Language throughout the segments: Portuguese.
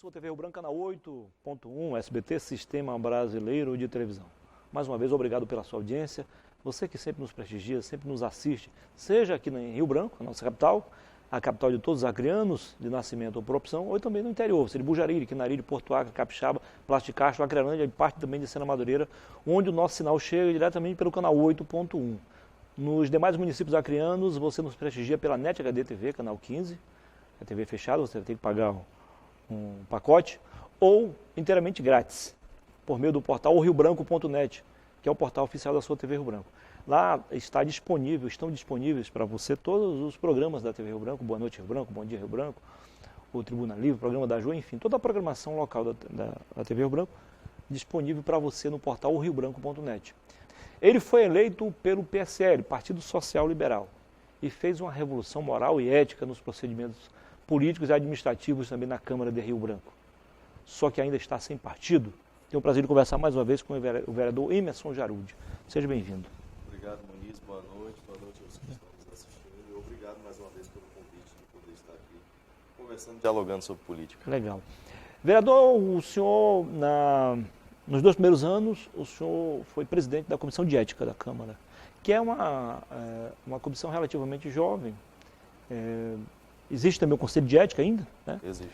sua TV Rio Branco, canal 8.1, SBT, Sistema Brasileiro de Televisão. Mais uma vez, obrigado pela sua audiência. Você que sempre nos prestigia, sempre nos assiste, seja aqui em Rio Branco, a nossa capital, a capital de todos os acrianos, de nascimento ou por opção, ou também no interior, seja Bujariri, Quinariri, Porto Acre, Capixaba, Plástico Castro, Acreândia e parte também de Sena Madureira, onde o nosso sinal chega diretamente pelo canal 8.1. Nos demais municípios acrianos, você nos prestigia pela NET HD TV, canal 15, a TV fechada, você tem que pagar um pacote, ou inteiramente grátis, por meio do portal riobranco.net, que é o portal oficial da sua TV Rio Branco. Lá estão disponíveis para você todos os programas da TV Rio Branco, Boa Noite Rio Branco, Bom Dia Rio Branco, o Tribuna Livre, o Programa da Ju, enfim, toda a programação local da TV Rio Branco disponível para você no portal riobranco.net. Ele foi eleito pelo PSL, Partido Social Liberal, e fez uma revolução moral e ética nos procedimentos políticos e administrativos também na Câmara de Rio Branco. Só que ainda está sem partido. Tenho o prazer de conversar mais uma vez com o vereador Emerson Jarúde. Seja bem-vindo. Obrigado, Muniz. Boa noite aos que estão nos assistindo. E obrigado mais uma vez pelo convite de poder estar aqui conversando, dialogando sobre política. Legal. Vereador, o senhor, nos 2 primeiros anos, o senhor foi presidente da Comissão de Ética da Câmara, que é uma comissão relativamente jovem. Existe também o Conselho de Ética ainda, né? Existe.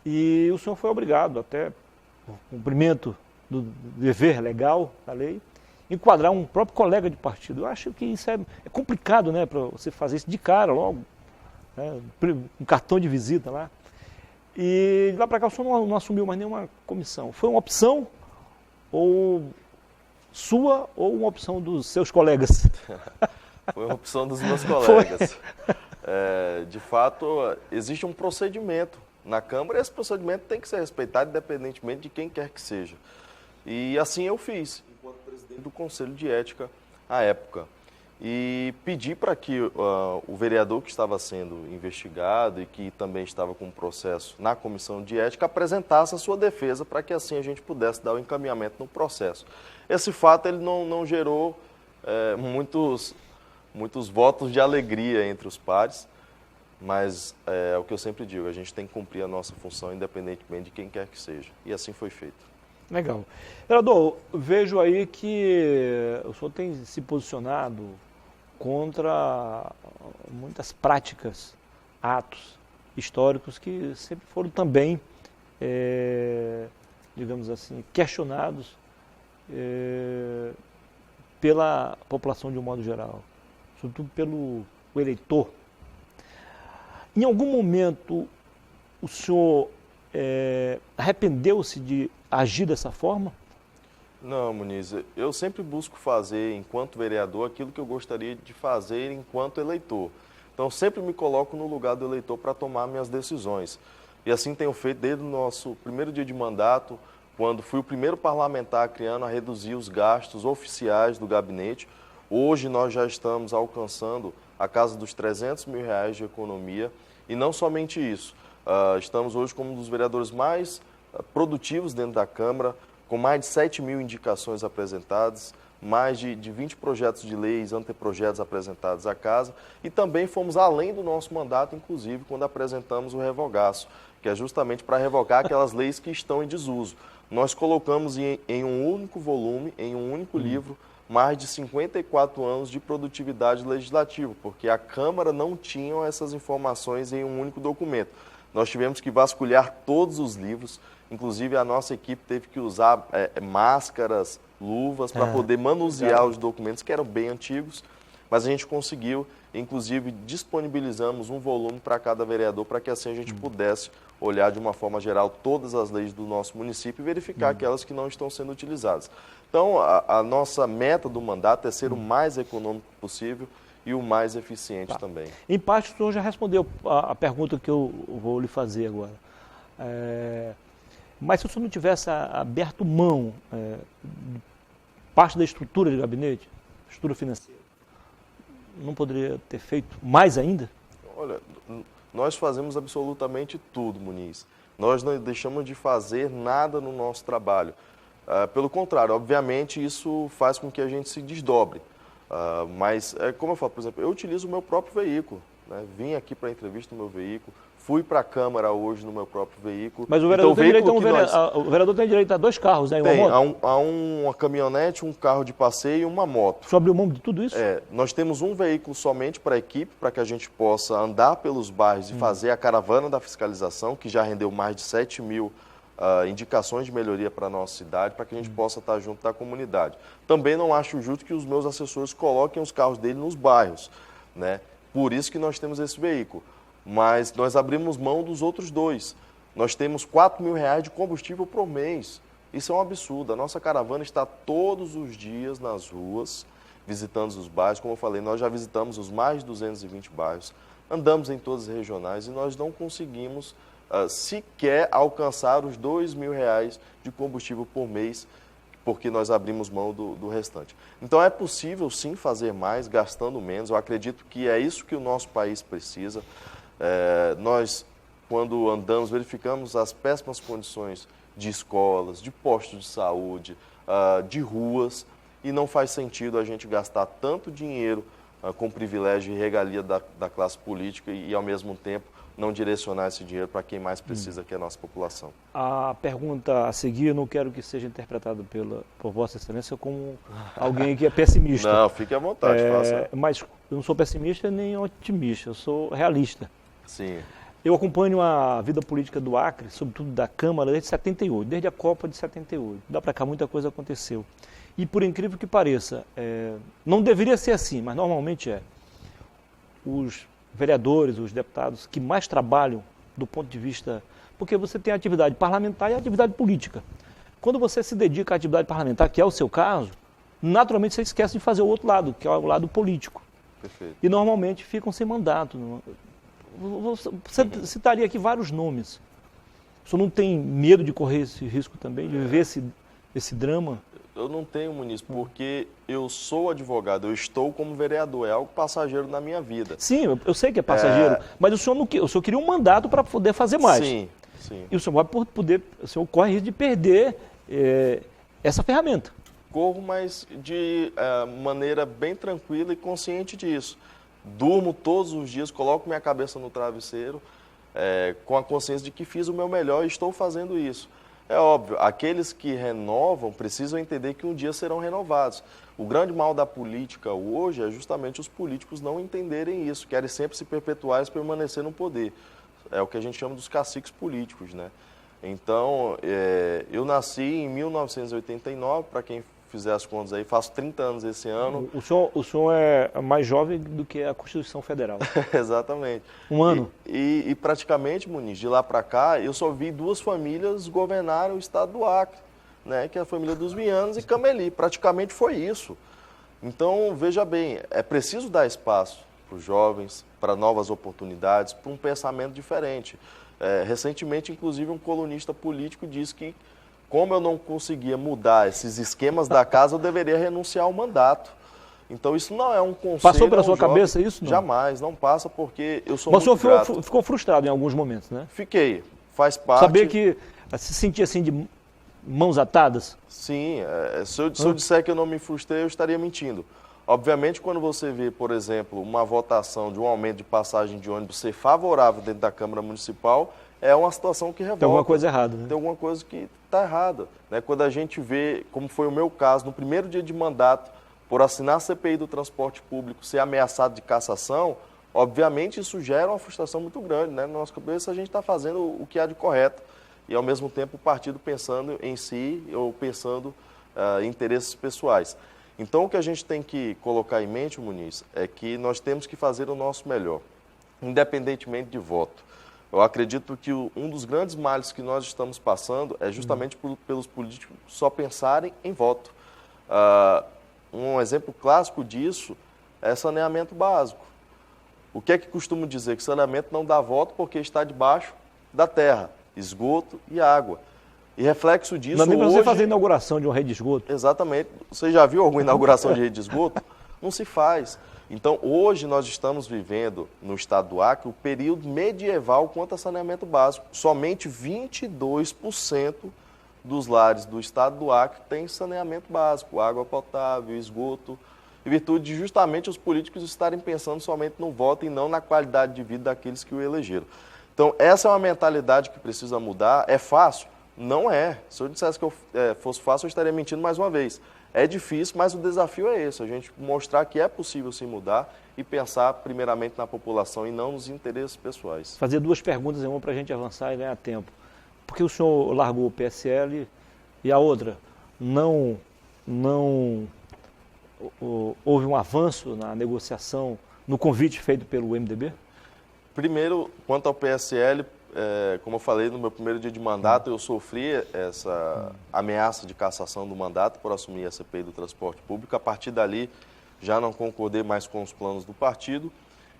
E o senhor foi obrigado, até por cumprimento do dever legal da lei, enquadrar um próprio colega de partido. Eu acho que isso é complicado, né, para você fazer isso de cara logo, né, um cartão de visita lá. E de lá para cá o senhor não assumiu mais nenhuma comissão. Foi uma opção ou sua ou uma opção dos seus colegas? Foi uma opção dos meus colegas. De fato, existe um procedimento na Câmara e esse procedimento tem que ser respeitado independentemente de quem quer que seja. E assim eu fiz, enquanto presidente do Conselho de Ética à época. E pedi para que o vereador que estava sendo investigado e que também estava com um processo na Comissão de Ética apresentasse a sua defesa para que assim a gente pudesse dar o encaminhamento no processo. Esse fato ele não gerou muitos votos de alegria entre os pares, mas é o que eu sempre digo, a gente tem que cumprir a nossa função independentemente de quem quer que seja. E assim foi feito. Legal. Vereador, vejo aí que o senhor tem se posicionado contra muitas práticas, atos históricos que sempre foram também, digamos assim, questionados pela população de um modo geral, sobretudo pelo eleitor. Em algum momento o senhor arrependeu-se de agir dessa forma? Não, Muniz, eu sempre busco fazer, enquanto vereador, aquilo que eu gostaria de fazer enquanto eleitor. Então, sempre me coloco no lugar do eleitor para tomar minhas decisões. E assim tenho feito desde o nosso primeiro dia de mandato, quando fui o primeiro parlamentar acriano a reduzir os gastos oficiais do gabinete. Hoje nós já estamos alcançando a casa dos R$300 mil de economia. E não somente isso, estamos hoje como um dos vereadores mais produtivos dentro da Câmara, com mais de 7 mil indicações apresentadas, mais de 20 projetos de leis, anteprojetos apresentados à casa, e também fomos além do nosso mandato, inclusive, quando apresentamos o revogaço, que é justamente para revogar aquelas leis que estão em desuso. Nós colocamos em um único volume, em um único livro, mais de 54 anos de produtividade legislativa, porque a Câmara não tinha essas informações em um único documento. Nós tivemos que vasculhar todos os livros, inclusive a nossa equipe teve que usar máscaras, luvas, para poder manusear os documentos, que eram bem antigos, mas a gente conseguiu, inclusive disponibilizamos um volume para cada vereador, para que assim a gente pudesse olhar de uma forma geral todas as leis do nosso município e verificar aquelas que não estão sendo utilizadas. Então, a nossa meta do mandato é ser o mais econômico possível e o mais eficiente também. Em parte, o senhor já respondeu a pergunta que eu vou lhe fazer agora. Mas se o senhor não tivesse aberto mão de parte da estrutura de gabinete, estrutura financeira, não poderia ter feito mais ainda? Olha, nós fazemos absolutamente tudo, Muniz. Nós não deixamos de fazer nada no nosso trabalho. Pelo contrário, obviamente, isso faz com que a gente se desdobre. Mas, como eu falo, por exemplo, eu utilizo o meu próprio veículo. Né? Vim aqui para a entrevista no meu veículo, Fui para a Câmara hoje no meu próprio veículo. Mas o vereador, tem, direito o vereador tem direito a 2 carros, né? E uma moto? Há uma caminhonete, um carro de passeio e uma moto. O senhor abriu mão de tudo isso? Nós temos um veículo somente para a equipe, para que a gente possa andar pelos bairros e fazer a caravana da fiscalização, que já rendeu mais de 7 mil indicações de melhoria para a nossa cidade, para que a gente possa estar junto da comunidade. Também não acho justo que os meus assessores coloquem os carros dele nos bairros, né? Por isso que nós temos esse veículo. Mas nós abrimos mão dos outros 2. Nós temos R$4.000 de combustível por mês. Isso é um absurdo. A nossa caravana está todos os dias nas ruas, visitando os bairros. Como eu falei, nós já visitamos os mais de 220 bairros, andamos em todas as regionais e nós não conseguimos sequer alcançar os R$2.000 de combustível por mês, porque nós abrimos mão do restante. Então é possível sim fazer mais, gastando menos. Eu acredito que é isso que o nosso país precisa. Nós, quando andamos, verificamos as péssimas condições de escolas, de postos de saúde, de ruas, e não faz sentido a gente gastar tanto dinheiro com privilégio e regalia da classe política e, ao mesmo tempo, não direcionar esse dinheiro para quem mais precisa, que é a nossa população. A pergunta a seguir, eu não quero que seja interpretada por Vossa Excelência como alguém que é pessimista. Não, fique à vontade, faça. Mas eu não sou pessimista nem otimista, eu sou realista. Sim. Eu acompanho a vida política do Acre, sobretudo da Câmara, desde 78, desde a Copa de 78. Dá para cá muita coisa aconteceu. E por incrível que pareça, não deveria ser assim, mas normalmente é. Os vereadores, os deputados que mais trabalham do ponto de vista... Porque você tem a atividade parlamentar e a atividade política. Quando você se dedica à atividade parlamentar, que é o seu caso, naturalmente você esquece de fazer o outro lado, que é o lado político. Perfeito. E normalmente ficam sem mandato. Você citaria aqui vários nomes. O senhor não tem medo de correr esse risco também, de viver esse drama? Eu não tenho, Muniz, porque eu sou advogado, eu estou como vereador, é algo passageiro na minha vida. Sim, eu sei que é passageiro, mas o senhor queria um mandato para poder fazer mais. Sim, sim. E o senhor corre risco de perder essa ferramenta. Corro, mas de maneira bem tranquila e consciente disso. Durmo todos os dias, coloco minha cabeça no travesseiro, com a consciência de que fiz o meu melhor e estou fazendo isso. É óbvio, aqueles que renovam precisam entender que um dia serão renovados. O grande mal da política hoje é justamente os políticos não entenderem isso, querem sempre se perpetuar e permanecer no poder. É o que a gente chama dos caciques políticos, né? Então, eu nasci em 1989, para quem fizer as contas aí, faço 30 anos esse ano. O senhor é mais jovem do que a Constituição Federal. Exatamente. Um ano. E praticamente, Muniz, de lá para cá, eu só vi 2 famílias governarem o estado do Acre, né, que é a família dos Vianos e Cameli. Praticamente foi isso. Então, veja bem, é preciso dar espaço para os jovens, para novas oportunidades, para um pensamento diferente. Recentemente, inclusive, um colunista político disse que, como eu não conseguia mudar esses esquemas da casa, eu deveria renunciar ao mandato. Então, isso não é um conselho. Passou pela sua cabeça isso? Não? Jamais, não passa, porque eu sou muito grato. Mas o senhor ficou frustrado em alguns momentos, né? Fiquei, faz parte. Saber que se sentia assim de mãos atadas? Sim, se eu disser que eu não me frustrei, eu estaria mentindo. Obviamente, quando você vê, por exemplo, uma votação de um aumento de passagem de ônibus ser favorável dentro da Câmara Municipal, é uma situação que revolta. Tem alguma coisa errada, né? Tem alguma coisa que está errada. Né? Quando a gente vê, como foi o meu caso, no primeiro dia de mandato, por assinar a CPI do transporte público, ser ameaçado de cassação, obviamente isso gera uma frustração muito grande. Né? Na nossa cabeça, a gente está fazendo o que há de correto. E, ao mesmo tempo, o partido pensando em si ou pensando em interesses pessoais. Então, o que a gente tem que colocar em mente, Muniz, é que nós temos que fazer o nosso melhor, independentemente de voto. Eu acredito que um dos grandes males que nós estamos passando é justamente pelos políticos só pensarem em voto. Um exemplo clássico disso é saneamento básico. O que é que costumo dizer? Que saneamento não dá voto porque está debaixo da terra, esgoto e água. E reflexo disso não é nem para hoje... você fazer a inauguração de uma rede de esgoto. Exatamente. Você já viu alguma inauguração de rede de esgoto? Não se faz. Então, hoje nós estamos vivendo, no estado do Acre, o período medieval quanto a saneamento básico. Somente 22% dos lares do estado do Acre têm saneamento básico, água potável, esgoto, em virtude de justamente os políticos estarem pensando somente no voto e não na qualidade de vida daqueles que o elegeram. Então, essa é uma mentalidade que precisa mudar. É fácil? Não é. Se eu dissesse que fosse fácil, eu estaria mentindo mais uma vez. É difícil, mas o desafio é esse, a gente mostrar que é possível se mudar e pensar primeiramente na população e não nos interesses pessoais. Fazer duas perguntas, uma para a gente avançar e ganhar tempo. Por que o senhor largou o PSL e a outra? Não houve um avanço na negociação, no convite feito pelo MDB? Primeiro, quanto ao PSL, como eu falei no meu primeiro dia de mandato, eu sofri essa ameaça de cassação do mandato por assumir a CPI do transporte público. A partir dali, já não concordei mais com os planos do partido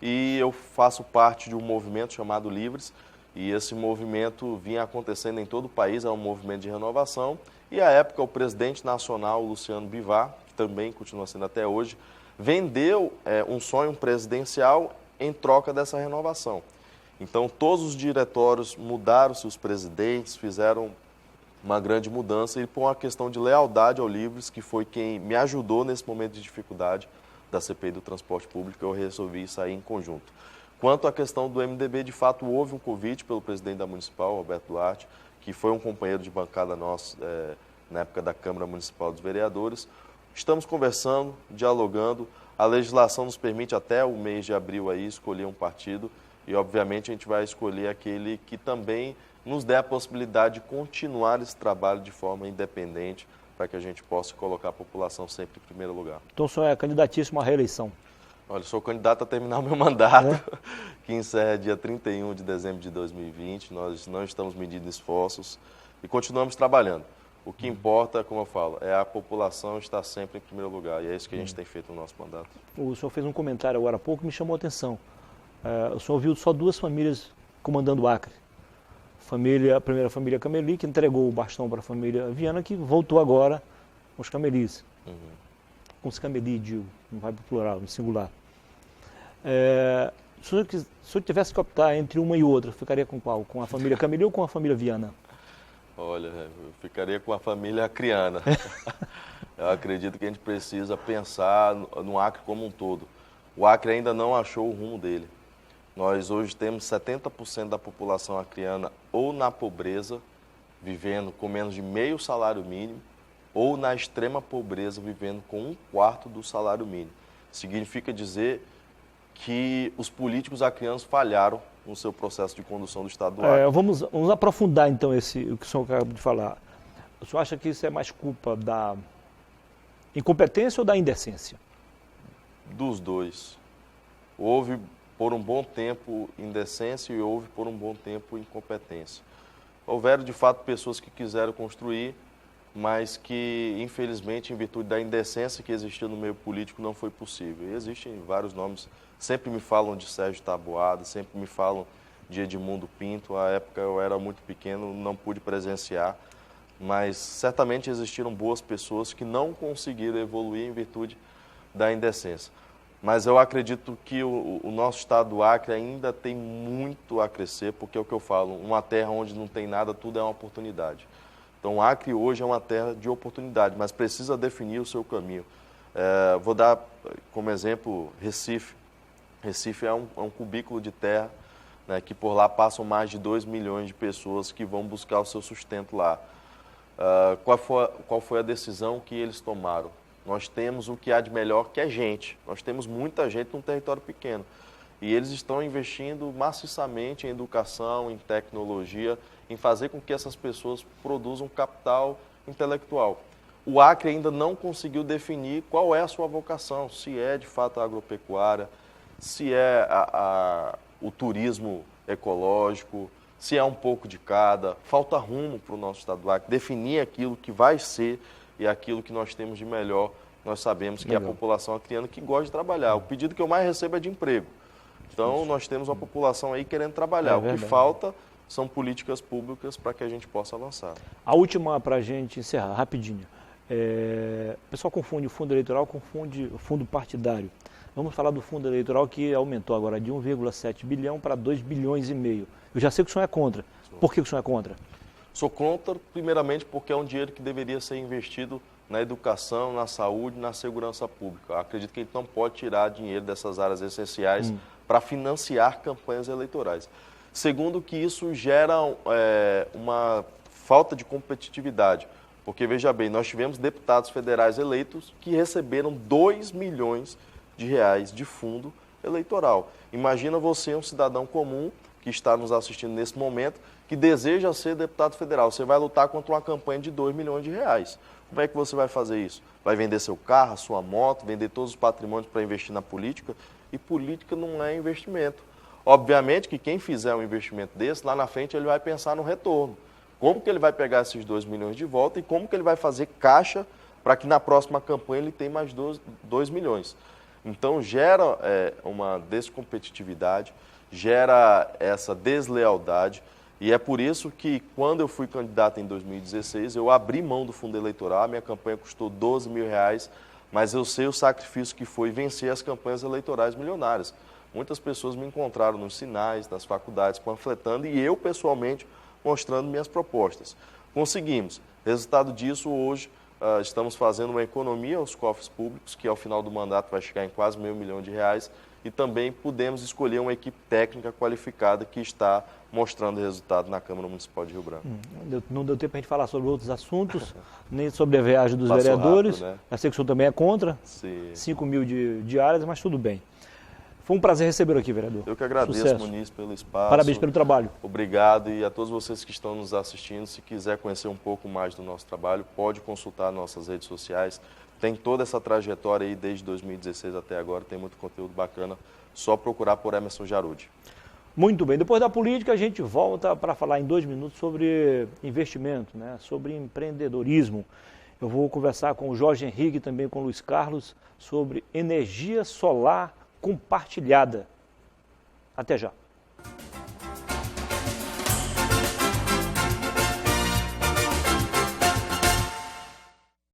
e eu faço parte de um movimento chamado Livres, e esse movimento vinha acontecendo em todo o país, é um movimento de renovação, e à época o presidente nacional, Luciano Bivar, que também continua sendo até hoje, vendeu um sonho presidencial em troca dessa renovação. Então todos os diretórios mudaram seus presidentes, fizeram uma grande mudança, e por uma questão de lealdade ao Livres, que foi quem me ajudou nesse momento de dificuldade da CPI do transporte público, eu resolvi sair em conjunto. Quanto à questão do MDB, de fato houve um convite pelo presidente da Municipal, Roberto Duarte, que foi um companheiro de bancada nosso na época da Câmara Municipal dos Vereadores. Estamos conversando, dialogando, a legislação nos permite até o mês de abril aí escolher um partido e obviamente a gente vai escolher aquele que também nos dê a possibilidade de continuar esse trabalho de forma independente para que a gente possa colocar a população sempre em primeiro lugar. Então o senhor é candidatíssimo à reeleição? Olha, sou candidato a terminar o meu mandato, que encerra dia 31 de dezembro de 2020. Nós não estamos medindo esforços e continuamos trabalhando. O que importa, como eu falo, é a população estar sempre em primeiro lugar. E é isso que a gente tem feito no nosso mandato. O senhor fez um comentário agora há pouco que me chamou a atenção. O senhor viu só duas famílias comandando o Acre. A primeira família Cameli, que entregou o bastão para a família Viana, que voltou agora com os Camelis. Com os Cameli, digo, não vai para o plural, no singular. Se o senhor tivesse que optar entre uma e outra, ficaria com qual? Com a família Cameli ou com a família Viana? Olha, eu ficaria com a família acriana. Eu acredito que a gente precisa pensar no Acre como um todo. O Acre ainda não achou o rumo dele. Nós hoje temos 70% da população acriana ou na pobreza, vivendo com menos de meio salário mínimo, ou na extrema pobreza, vivendo com 1/4 do salário mínimo. Significa dizer que os políticos acrianos falharam no seu processo de condução do Estado do Acre. Vamos aprofundar então o que o senhor acabou de falar. O senhor acha que isso é mais culpa da incompetência ou da indecência? Dos dois. Houve por um bom tempo indecência e houve por um bom tempo incompetência. Houveram de fato pessoas que quiseram construir, mas que infelizmente em virtude da indecência que existia no meio político não foi possível. E existem vários nomes, sempre me falam de Sérgio Taboada, sempre me falam de Edmundo Pinto. À época eu era muito pequeno, não pude presenciar, mas certamente existiram boas pessoas que não conseguiram evoluir em virtude da indecência. Mas eu acredito que o nosso estado do Acre ainda tem muito a crescer, porque é o que eu falo, uma terra onde não tem nada, tudo é uma oportunidade. Então o Acre hoje é uma terra de oportunidade, mas precisa definir o seu caminho. Vou dar como exemplo Recife. Recife é um cubículo de terra, né, que por lá passam mais de 2 milhões de pessoas que vão buscar o seu sustento lá. Qual foi a decisão que eles tomaram? Nós temos o que há de melhor, que é gente. Nós temos muita gente num território pequeno. E eles estão investindo maciçamente em educação, em tecnologia, em fazer com que essas pessoas produzam capital intelectual. O Acre ainda não conseguiu definir qual é a sua vocação, se é de fato a agropecuária, se é o turismo ecológico, se é um pouco de cada. Falta rumo para o nosso estado do Acre, definir aquilo que vai ser e aquilo que nós temos de melhor. Nós sabemos que é a população acriana que gosta de trabalhar. O pedido que eu mais recebo é de emprego. Então, nós temos uma população aí querendo trabalhar. O que falta são políticas públicas para que a gente possa avançar. A última para a gente encerrar, rapidinho. O pessoal confunde o fundo eleitoral, confunde o fundo partidário. Vamos falar do fundo eleitoral que aumentou agora de 1,7 bilhão para 2 bilhões e meio. Eu já sei que o senhor é contra. Por que o senhor é contra? Sou contra, primeiramente, porque é um dinheiro que deveria ser investido na educação, na saúde, na segurança pública. Eu acredito que a gente não pode tirar dinheiro dessas áreas essenciais para financiar campanhas eleitorais. Segundo, que isso gera uma falta de competitividade. Porque, veja bem, nós tivemos deputados federais eleitos que receberam 2 milhões de reais de fundo eleitoral. Imagina você, um cidadão comum que está nos assistindo nesse momento, que deseja ser deputado federal. Você vai lutar contra uma campanha de 2 milhões de reais. Como é que você vai fazer isso? Vai vender seu carro, a sua moto, vender todos os patrimônios para investir na política? E política não é investimento. Obviamente que quem fizer um investimento desse, lá na frente ele vai pensar no retorno. Como que ele vai pegar esses 2 milhões de volta e como que ele vai fazer caixa para que na próxima campanha ele tenha mais 2 milhões. Então gera uma descompetitividade, gera essa deslealdade, e é por isso que quando eu fui candidato em 2016, eu abri mão do fundo eleitoral, a minha campanha custou 12 mil reais, mas eu sei o sacrifício que foi vencer as campanhas eleitorais milionárias. Muitas pessoas me encontraram nos sinais, nas faculdades, panfletando, e eu pessoalmente mostrando minhas propostas. Conseguimos. Resultado disso, hoje, estamos fazendo uma economia aos cofres públicos, que ao final do mandato vai chegar em quase R$500 milhões, e também pudemos escolher uma equipe técnica qualificada que está mostrando resultado na Câmara Municipal de Rio Branco. Não deu tempo para a gente falar sobre outros assuntos, nem sobre a viagem dos Passou vereadores. rápido, né? A secção também é contra, Sim. 5 mil de diárias, mas tudo bem. Foi um prazer recebê-lo aqui, vereador. Eu que agradeço, Sucesso. Muniz, pelo espaço. Parabéns pelo trabalho. Obrigado, e a todos vocês que estão nos assistindo, se quiser conhecer um pouco mais do nosso trabalho, pode consultar nossas redes sociais. Tem toda essa trajetória aí desde 2016 até agora, tem muito conteúdo bacana, só procurar por Emerson Jarudi. Muito bem, depois da política a gente volta para falar em 2 minutos sobre investimento, né? Sobre empreendedorismo. Eu vou conversar com o Jorge Henrique e também com o Luiz Carlos sobre energia solar compartilhada. Até já.